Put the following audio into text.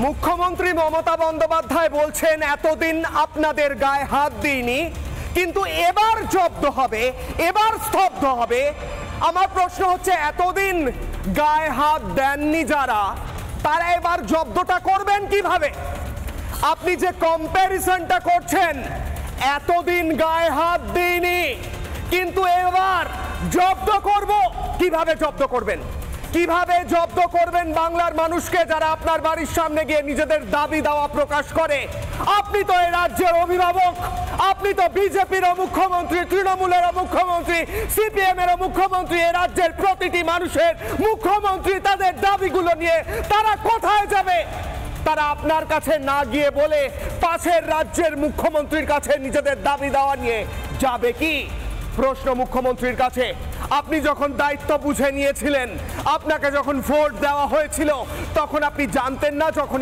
মুখ্যমন্ত্রী মমতা বন্দ্যোপাধ্যায় বলছেন এতদিন আপনাদের গায়ে হাত দিইনি, কিন্তু এবার জব্দ হবে, এবার স্তব্ধ হবে। আমার প্রশ্ন হচ্ছে, এতদিন গায়ে হাত দেননি যারা, তারা এবার জব্দটা করবেন কিভাবে? আপনি যে কম্প্যারিজনটা করছেন, এতদিন গায়ে হাত দিইনি কিন্তু এবার জব্দ করব, কিভাবে জব্দ করবেন? কিভাবে জব্দ করবেন বাংলার মানুষকে যারা আপনার বাড়ির সামনে গিয়ে নিজেদের দাবি দাওয়া প্রকাশ করে? আপনি তো এই রাজ্যের অভিভাবক, আপনি তো বিজেপির মুখ্যমন্ত্রী, তৃণমূলের মুখ্যমন্ত্রী, সিপিএম এর মুখ্যমন্ত্রী, এই রাজ্যের প্রতিটি মানুষের মুখ্যমন্ত্রী। তাদের দাবিগুলো নিয়ে তারা কোথায় যাবে? তারা আপনার কাছে না গিয়ে বলে পাশের রাজ্যের মুখ্যমন্ত্রীর কাছে নিজেদের দাবি দাওয়া নিয়ে যাবে কি? প্রশ্ন মুখ্যমন্ত্রীর কাছে, আপনি যখন দায়িত্ব বুঝে নিয়েছিলেন, আপনাকে যখন ভোট দেওয়া হয়েছিল, তখন আপনি জানতেন না যখন